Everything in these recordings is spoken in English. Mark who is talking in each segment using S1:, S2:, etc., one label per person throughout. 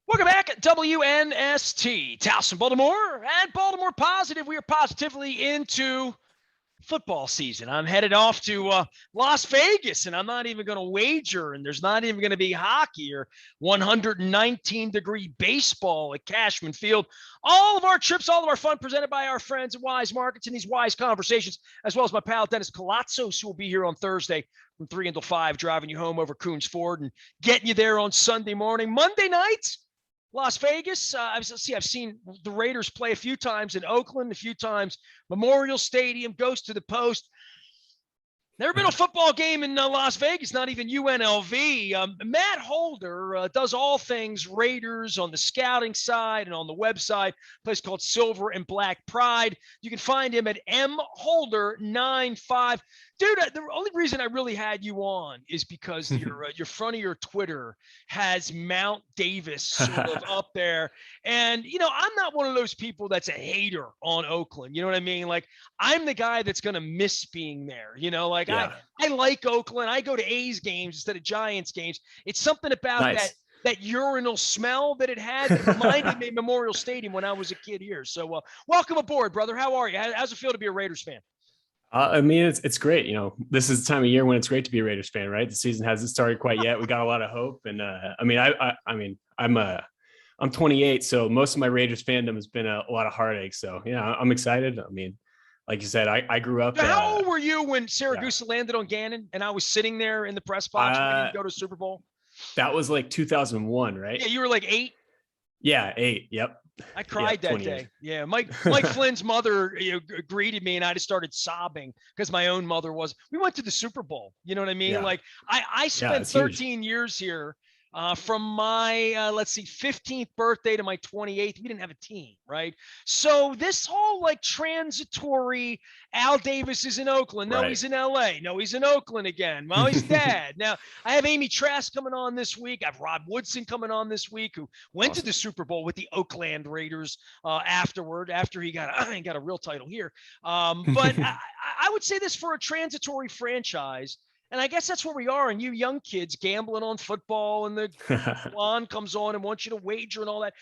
S1: Welcome back at WNST, Towson, Baltimore, and Baltimore Positive. We are positively into football season. I'm headed off to Las Vegas, and I'm not even going to wager, and there's not even going to be hockey or 119-degree baseball at Cashman Field. All of our trips, all of our fun presented by our friends at Wise Markets and these Wise Conversations, as well as my pal Dennis Colatzos, who will be here on Thursday from 3 until 5, driving you home over Coons Ford and getting you there on Sunday morning. Monday night, Las Vegas. I've seen the Raiders play a few times in Oakland, a few times Memorial Stadium, goes to the Post. Never been a football game in Las Vegas, not even UNLV. Matt Holder does all things Raiders on the scouting side and on the website, a place called Silver and Black Pride. You can find him at mholder95. Dude, the only reason I really had you on is because your front of your Twitter has Mount Davis sort of up there. And, I'm not one of those people that's a hater on Oakland. You know what I mean? Like, I'm the guy that's going to miss being there. I like Oakland. I go to A's games instead of Giants games. It's something about that urinal smell that it had that reminded me of Memorial Stadium when I was a kid here. So welcome aboard, brother. How are you? How's it feel to be a Raiders fan?
S2: It's great. This is the time of year when it's great to be a Raiders fan, right? The season hasn't started quite yet. We got a lot of hope, and I'm 28, so most of my Raiders fandom has been a lot of heartache. So I'm excited. Like you said, I grew up.
S1: How old were you when Siragusa landed on Gannon, and I was sitting there in the press box when we didn't go to Super Bowl?
S2: That was like 2001, right?
S1: Yeah, you were like 8.
S2: Yeah, 8. Yep.
S1: I cried that day. Years. Yeah, Mike Flynn's mother greeted me, and I just started sobbing because my own mother was. We went to the Super Bowl. You know what I mean? Yeah. Like I spent 13 years here. From my 15th birthday to my 28th, we didn't have a team, right? So this whole transitory, Al Davis is in Oakland. No, he's in LA. No, he's in Oakland again. Well, he's dad. Now I have Amy Trask coming on this week. I have Rob Woodson coming on this week, who went to the Super Bowl with the Oakland Raiders after he got a real title here. But I would say this for a transitory franchise. And I guess that's where we are. And you young kids gambling on football, and the lawn comes on and wants you to wager and all that.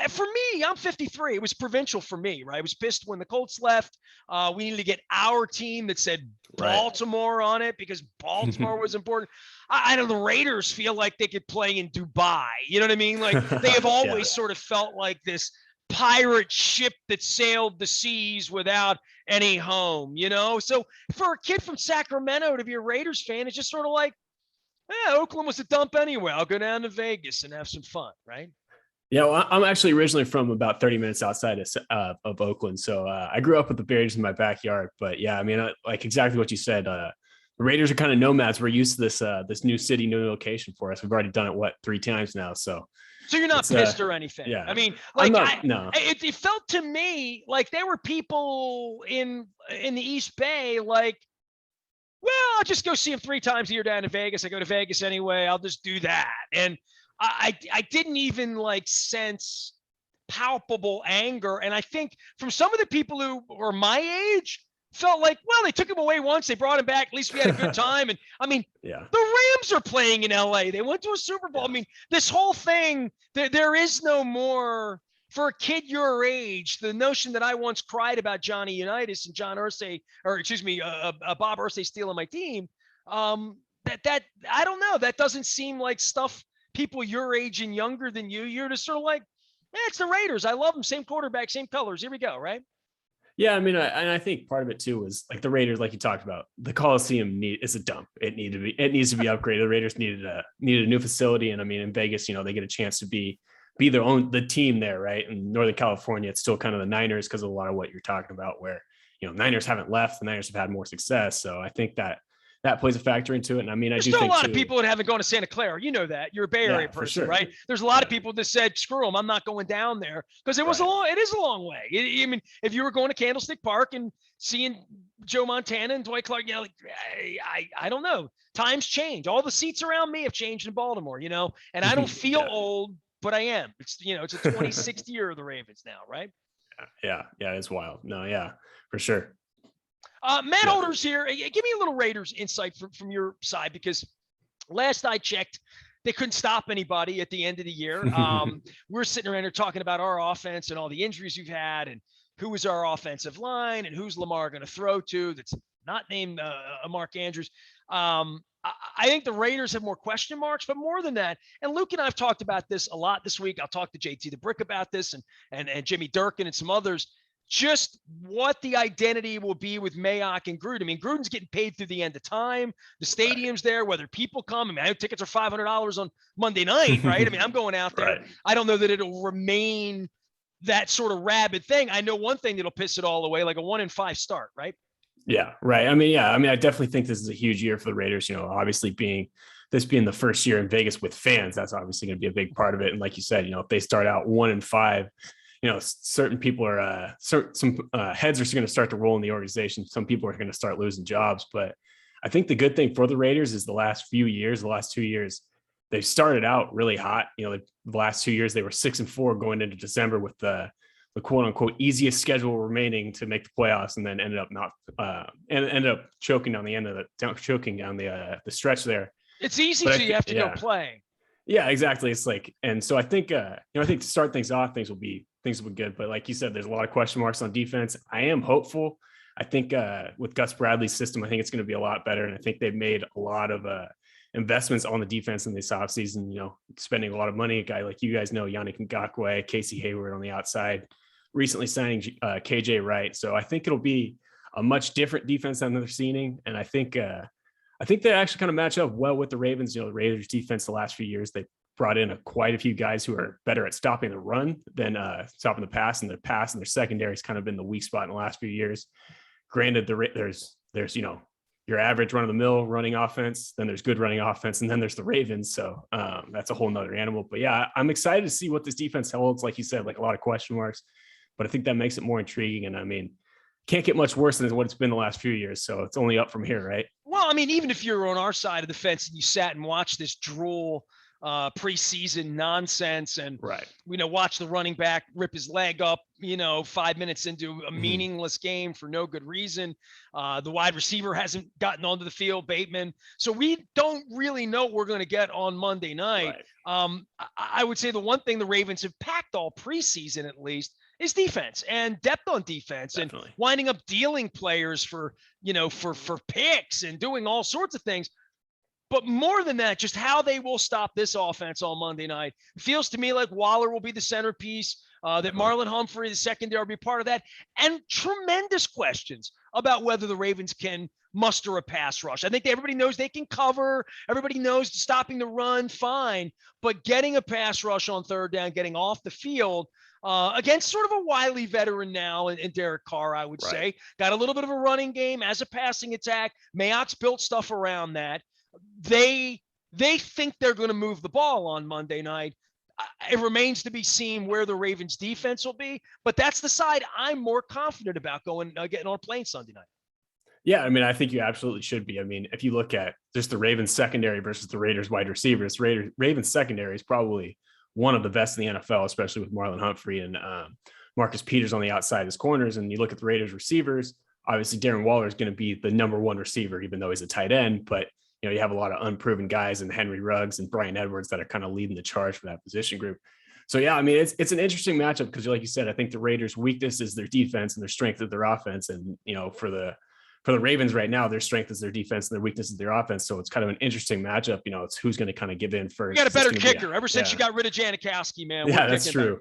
S1: For me, I'm 53. It was provincial for me, right? I was pissed when the Colts left. We needed to get our team that said Baltimore on it because Baltimore was important. I know the Raiders feel like they could play in Dubai. You know what I mean? Like they have always sort of felt like this pirate ship that sailed the seas without any home, So for a kid from Sacramento to be a Raiders fan, it's just sort of like, Oakland was a dump anyway. I'll go down to Vegas and have some fun, right?
S2: Yeah, well, I'm actually originally from about 30 minutes outside of Oakland. So I grew up with the Raiders in my backyard. But yeah, like exactly what you said. The Raiders are kind of nomads. We're used to this new city, new location for us. We've already done it, 3 times now. So
S1: you're not pissed or anything. Yeah. I mean, no. It felt to me like there were people in the East Bay like, well, I'll just go see him 3 times a year down in Vegas. I go to Vegas anyway. I'll just do that. And I didn't even sense palpable anger. And I think from some of the people who are my age, felt like, well, they took him away once. They brought him back. At least we had a good time. And the Rams are playing in LA. They went to a Super Bowl. Yeah. This whole thing, there is no more for a kid your age. The notion that I once cried about Johnny Unitas and Bob Irsay stealing my team. That I don't know. That doesn't seem like stuff people your age and younger than you. You're just sort of like, it's the Raiders. I love them. Same quarterback, same colors. Here we go. Right.
S2: Yeah, I think part of it too was like the Raiders, like you talked about, the Coliseum is a dump. It needs to be upgraded. The Raiders needed a new facility, and in Vegas, they get a chance to be the team there, right? In Northern California, it's still kind of the Niners because of a lot of what you're talking about, where Niners haven't left, the Niners have had more success. So I think that plays a factor into it. And
S1: there's still a lot of people that haven't gone to Santa Clara. You know that. You're a Bay Area person, right? There's a lot of people that said, screw them, I'm not going down there. Because it is a long way. If you were going to Candlestick Park and seeing Joe Montana and Dwight Clark, I don't know. Times change. All the seats around me have changed in Baltimore, and I don't feel old, but I am. It's a 26th year of the Ravens now, right?
S2: Yeah, it's wild. No, yeah, for sure.
S1: Matt Holder's here. Give me a little Raiders insight from your side, because last I checked, They couldn't stop anybody at the end of the year. We're sitting around here talking about our offense and all the injuries we've had and who is our offensive line and who's Lamar going to throw to that's not named Mark Andrews. I think the Raiders have more question marks, but more than that, and Luke and I have talked about this a lot this week. I'll talk to JT the Brick about this and Jimmy Durkin and some others, just what the identity will be with Mayock and Gruden. I mean, Gruden's getting paid through the end of time. The stadium's there, whether people come. I mean, I know tickets are $500 on Monday night, right? I mean, I'm going out there. Right. I don't know that it'll remain that sort of rabid thing. I know one thing that'll piss it all away, like a 1-5 start, right?
S2: Yeah, right. I mean, I definitely think this is a huge year for the Raiders. You know, obviously being the first year in Vegas with fans, that's obviously going to be a big part of it. And like you said, you know, if they start out 1-5, you know, certain people are some heads are going to start to roll in the organization. Some people are going to start losing jobs. But I think the good thing for the Raiders is the last 2 years, they started out really hot. You know, the last 2 years they were 6-4 going into December with the quote unquote easiest schedule remaining to make the playoffs, and then ended up choking on the end of the stretch there.
S1: It's easy till you have to go play.
S2: Yeah, exactly. It's like, and so I think I think to start things off, things will be good. But like you said, there's a lot of question marks on defense. I am hopeful. I think with Gus Bradley's system, I think it's going to be a lot better. And I think they've made a lot of investments on the defense in this offseason, you know, spending a lot of money. A guy like you guys know, Yannick Ngakoue, Casey Hayward on the outside, recently signing KJ Wright. So I think it'll be a much different defense than they're seeing. And I think they actually kind of match up well with the Ravens. You know, the Raiders defense the last few years, they brought in quite a few guys who are better at stopping the run than stopping the pass. And their secondary has kind of been the weak spot in the last few years. Granted, there's you know, your average run-of-the-mill running offense, then there's good running offense, and then there's the Ravens. So that's a whole nother animal. But yeah, I'm excited to see what this defense holds. Like you said, like a lot of question marks, but I think that makes it more intriguing. And I mean, can't get much worse than what it's been the last few years. So it's only up from here, right?
S1: Well, I mean, even if you're on our side of the fence and you sat and watched this drool preseason nonsense and, you know, watch the running back rip his leg up, you know, 5 minutes into a meaningless game for no good reason. The wide receiver hasn't gotten onto the field, Bateman. So we don't really know what we're going to get on Monday night. I would say the one thing the Ravens have packed all preseason, at least, is defense and depth on defense. Definitely. And winding up dealing players for, you know, for picks and doing all sorts of things. But more than that, just how they will stop this offense on Monday night. It feels to me like Waller will be the centerpiece, that Marlon Humphrey, the secondary, will be part of that. And tremendous questions about whether the Ravens can muster a pass rush. I think everybody knows they can cover. Everybody knows stopping the run, fine. But getting a pass rush on third down, getting off the field, against sort of a wily veteran now in Derek Carr, I would say. Got a little bit of a running game as a passing attack. Mayock's built stuff around that. They think they're going to move the ball on Monday night. It remains to be seen where the Ravens defense will be, but that's the side I'm more confident about getting on a plane Sunday night.
S2: Yeah, I mean, I think you absolutely should be. I mean, if you look at just the Ravens secondary versus the Raiders wide receivers, Ravens secondary is probably one of the best in the NFL, especially with Marlon Humphrey and Marcus Peters on the outside as corners. And you look at the Raiders receivers, obviously Darren Waller is going to be the number one receiver, even though he's a tight end, but you know, you have a lot of unproven guys and Henry Ruggs and Brian Edwards that are kind of leading the charge for that position group. So yeah, I mean, it's an interesting matchup because like you said, I think the Raiders' weakness is their defense and their strength is their offense. And, you know, for the Ravens right now, their strength is their defense and their weakness is their offense. So it's kind of an interesting matchup. You know, it's who's going to kind of give in first.
S1: You got a better kicker ever since you got rid of Janikowski, man.
S2: Yeah, that's true.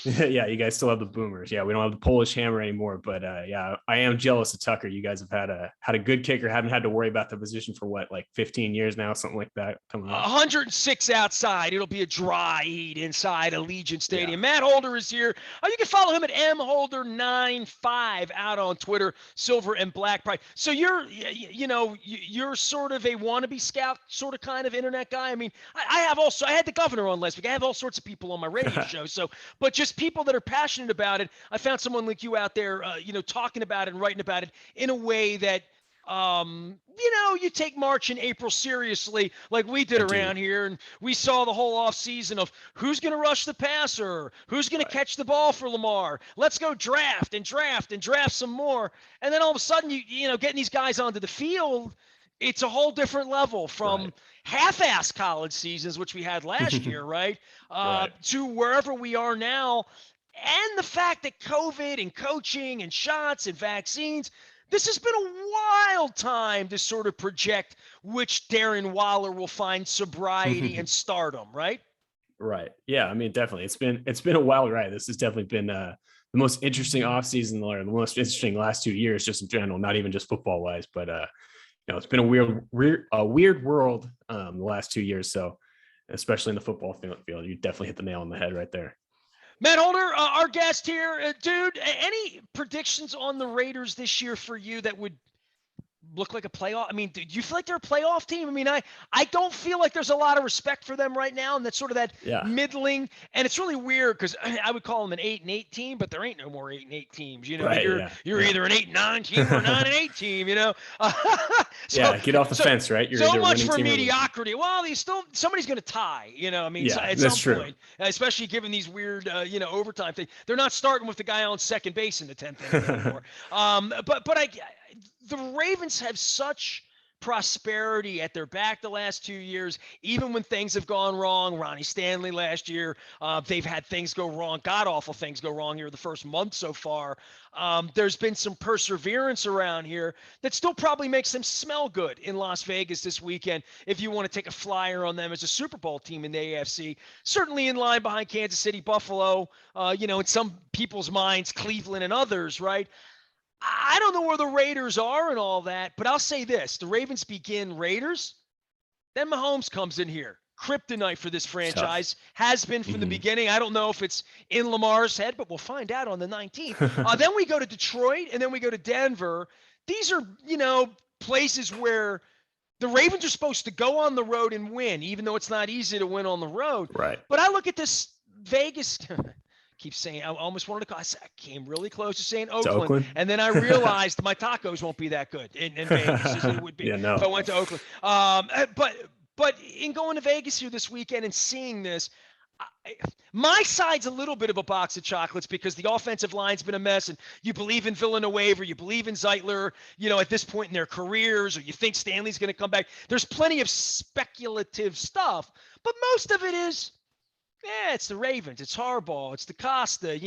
S2: Yeah, you guys still have the boomers. Yeah, we don't have the Polish hammer anymore. But yeah, I am jealous of Tucker. You guys have had a good kicker. Haven't had to worry about the position for what, like 15 years now, something like that. Coming up.
S1: 106 outside. It'll be a dry heat inside Allegiant Stadium. Yeah. Matt Holder is here. You can follow him at mholder95 out on Twitter. Silver and black pride. So you're sort of a wannabe scout, sort of kind of internet guy. I mean, I had the governor on last week. I have all sorts of people on my radio show. So, but just people that are passionate about it. I found someone like you out there, talking about it and writing about it in a way that, you take March and April seriously like we did around here. And we saw the whole off season of who's going to rush the passer, who's going to catch the ball for Lamar. Let's go draft some more. And then all of a sudden, getting these guys onto the field, it's a whole different level from half-ass college seasons, which we had last year, right?
S2: Right.
S1: To wherever we are now. And the fact that COVID and coaching and shots and vaccines, this has been a wild time to sort of project which Darren Waller will find sobriety and stardom, right?
S2: Right. Yeah. I mean, definitely. It's been a wild ride. This has definitely been the most interesting offseason or the most interesting last 2 years, just in general, not even just football wise, but it's been a weird world the last 2 years. So, especially in the football field, you definitely hit the nail on the head right there.
S1: Matt Holder, our guest here, dude. Any predictions on the Raiders this year for you that would look like a playoff? I mean, do you feel like they're a playoff team? I mean, I don't feel like there's a lot of respect for them right now, and that's sort of that middling. And it's really weird because I would call them an 8-8 team, but there ain't no more 8-8 teams. You know,
S2: right,
S1: you're either an 8-9 team or a 9-8 team. You know,
S2: get off the fence, right?
S1: You're so much for mediocrity. Well, somebody's going to tie. You know, I mean, at some point, especially given these weird, overtime things, they're not starting with the guy on second base in the 10th inning anymore. The Ravens have such prosperity at their back the last 2 years, even when things have gone wrong. Ronnie Stanley last year, they've had things go wrong, god-awful things go wrong here the first month so far. There's been some perseverance around here that still probably makes them smell good in Las Vegas this weekend if you want to take a flyer on them as a Super Bowl team in the AFC. Certainly in line behind Kansas City, Buffalo, in some people's minds, Cleveland and others, right? I don't know where the Raiders are and all that, but I'll say this. The Ravens begin Raiders, then Mahomes comes in here. Kryptonite for this franchise. Has been from the beginning. I don't know if it's in Lamar's head, but we'll find out on the 19th. Then we go to Detroit, and then we go to Denver. These are, places where the Ravens are supposed to go on the road and win, even though it's not easy to win on the road.
S2: Right.
S1: But I look at this Vegas – keep saying, I almost wanted to call. I came really close to saying Oakland, and then I realized my tacos won't be that good in Vegas as it would be if I went to Oakland. But in going to Vegas here this weekend and seeing this, my side's a little bit of a box of chocolates because the offensive line's been a mess, and you believe in Villanueva, or you believe in Zeitler, at this point in their careers, or you think Stanley's going to come back. There's plenty of speculative stuff, but most of it is, it's the Ravens. It's Harbaugh. It's DeCosta.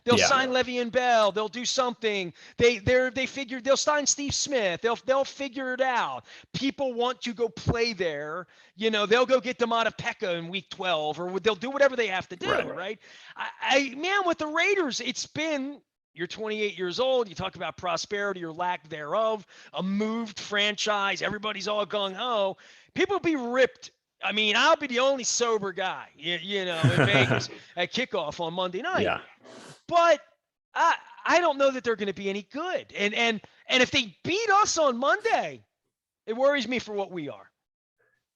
S1: They'll sign Le'Veon Bell. They'll do something. They figured they'll sign Steve Smith. They'll figure it out. People want to go play there. They'll go get Damata Pekka in week 12, or they'll do whatever they have to do. Right? Man, with the Raiders, it's been. You're 28 years old. You talk about prosperity or lack thereof. A moved franchise. Everybody's all gung ho. People will be ripped. I mean, I'll be the only sober guy, in Vegas at kickoff on Monday night.
S2: Yeah.
S1: But I don't know that they're going to be any good. And if they beat us on Monday, it worries me for what we are.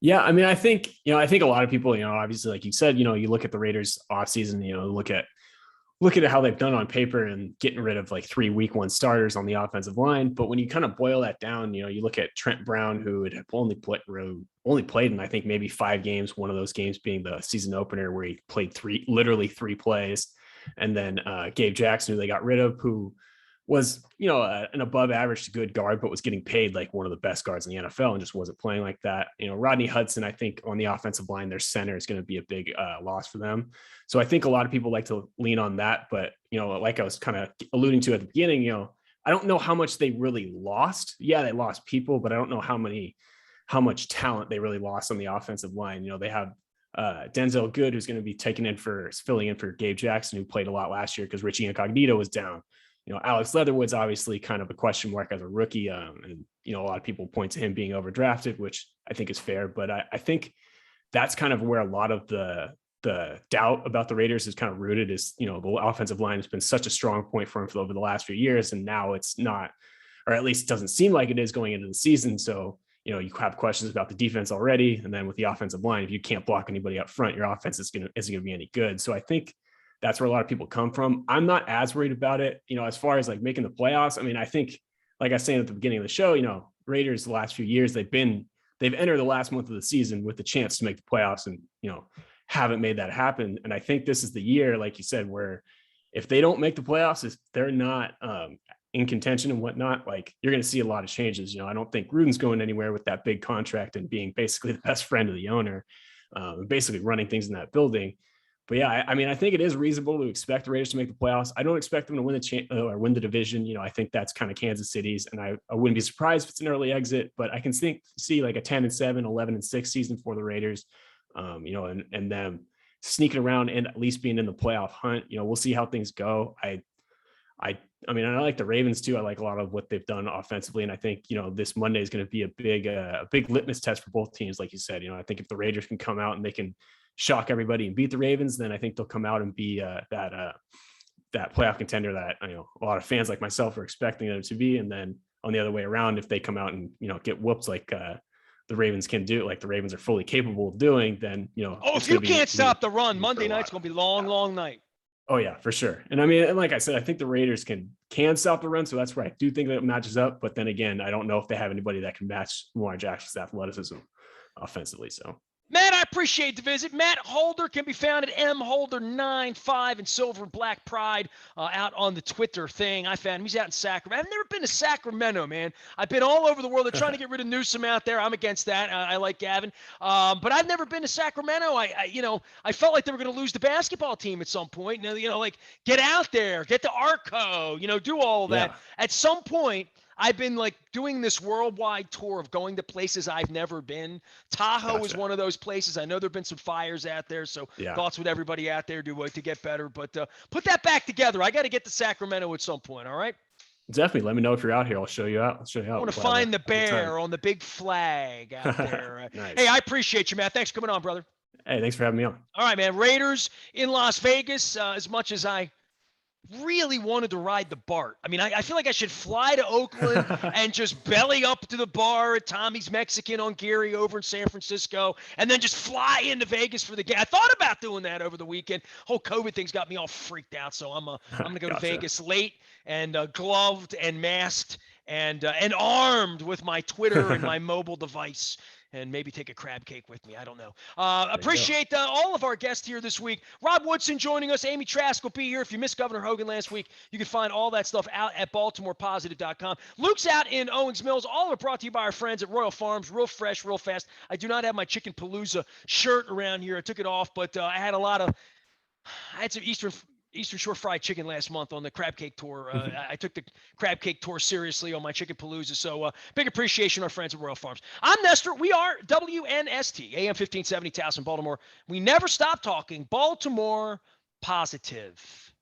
S2: Yeah, I mean, I think a lot of people, obviously, like you said, you look at the Raiders offseason, look at how they've done on paper and getting rid of like 3 week 1 starters on the offensive line. But when you kind of boil that down, you look at Trent Brown, who had only played in, I think, maybe 5 games, one of those games being the season opener where he played literally three plays. And then Gabe Jackson, who they got rid of, who was, an above average to good guard, but was getting paid like one of the best guards in the NFL and just wasn't playing like that. Rodney Hudson, I think on the offensive line, their center is going to be a big loss for them. So I think a lot of people like to lean on that. But, like I was kind of alluding to at the beginning, I don't know how much they really lost. Yeah, they lost people, but I don't know how much talent they really lost on the offensive line. They have Denzel Good, who's going to be filling in for Gabe Jackson, who played a lot last year because Richie Incognito was down. Alex Leatherwood's obviously kind of a question mark as a rookie. And a lot of people point to him being overdrafted, which I think is fair. But I think that's kind of where a lot of the doubt about the Raiders is kind of rooted is, the offensive line has been such a strong point for him over the last few years. And now it's not, or at least it doesn't seem like it is going into the season. So, you have questions about the defense already. And then with the offensive line, if you can't block anybody up front, your offense isn't going to be any good. So I think that's where a lot of people come from. I'm not as worried about it, as far as like making the playoffs. I mean, I think, like I was saying at the beginning of the show, Raiders the last few years, they've entered the last month of the season with the chance to make the playoffs and, haven't made that happen. And I think this is the year, like you said, where if they don't make the playoffs, if they're not in contention and whatnot, like you're going to see a lot of changes. I don't think Gruden's going anywhere with that big contract and being basically the best friend of the owner, basically running things in that building. But yeah, I mean, I think it is reasonable to expect the Raiders to make the playoffs. I don't expect them to win or win the division. I think that's kind of Kansas City's, and I wouldn't be surprised if it's an early exit. But I can see like a 10-7, 11-6 season for the Raiders, and them sneaking around and at least being in the playoff hunt. We'll see how things go. I mean, I like the Ravens too. I like a lot of what they've done offensively, and I think this Monday is going to be a big litmus test for both teams. Like you said, I think if the Raiders can come out and they can shock everybody and beat the Ravens, then I think they'll come out and be that playoff contender that a lot of fans like myself are expecting them to be. And then on the other way around, if they come out and get whooped like the Ravens can do, like the Ravens are fully capable of doing, then
S1: if you can't stop the run, Monday night's going to be long night.
S2: Oh yeah, for sure. And I mean, and like I said, I think the Raiders can stop the run. So that's where I do think that it matches up. But then again, I don't know if they have anybody that can match Lamar Jackson's athleticism offensively. So
S1: Matt, I appreciate the visit. Matt Holder can be found at mholder95 in Silver and Black Pride out on the Twitter thing. I found him. He's out in Sacramento. I've never been to Sacramento, man. I've been all over the world. They're trying to get rid of Newsom out there. I'm against that. I like Gavin. But I've never been to Sacramento. I felt like they were going to lose the basketball team at some point. Like get out there, get to Arco, do all of that. Yeah. At some point, I've been like doing this worldwide tour of going to places I've never been. Tahoe is one of those places. I know there've been some fires out there, so thoughts with everybody out there to get better. But put that back together. I got to get to Sacramento at some point. All right.
S2: Definitely. Let me know if you're out here. I'll show you out.
S1: I want to find the bear on the big flag out there. Nice. Hey, I appreciate you, Matt. Thanks for coming on, brother.
S2: Hey, thanks for having me on.
S1: All right, man. Raiders in Las Vegas. As much as I really wanted to ride the BART. I mean, I feel like I should fly to Oakland and just belly up to the bar at Tommy's Mexican on Geary over in San Francisco, and then just fly into Vegas for the game. I thought about doing that over the weekend. Whole COVID thing's got me all freaked out, so I'm gonna go to Vegas late and gloved and masked and armed with my Twitter and my mobile device. And maybe take a crab cake with me. I don't know. Appreciate all of our guests here this week. Rob Woodson joining us. Amy Trask will be here. If you missed Governor Hogan last week, you can find all that stuff out at BaltimorePositive.com. Luke's out in Owens Mills. All are brought to you by our friends at Royal Farms. Real fresh, real fast. I do not have my Chicken Palooza shirt around here. I took it off, but I had some Eastern Shore fried chicken last month on the crab cake tour. I took the crab cake tour seriously on my Chicken Palooza. So big appreciation to our friends at Royal Farms. I'm Nestor. We are WNST, AM 1570, Towson, Baltimore. We never stop talking Baltimore positive.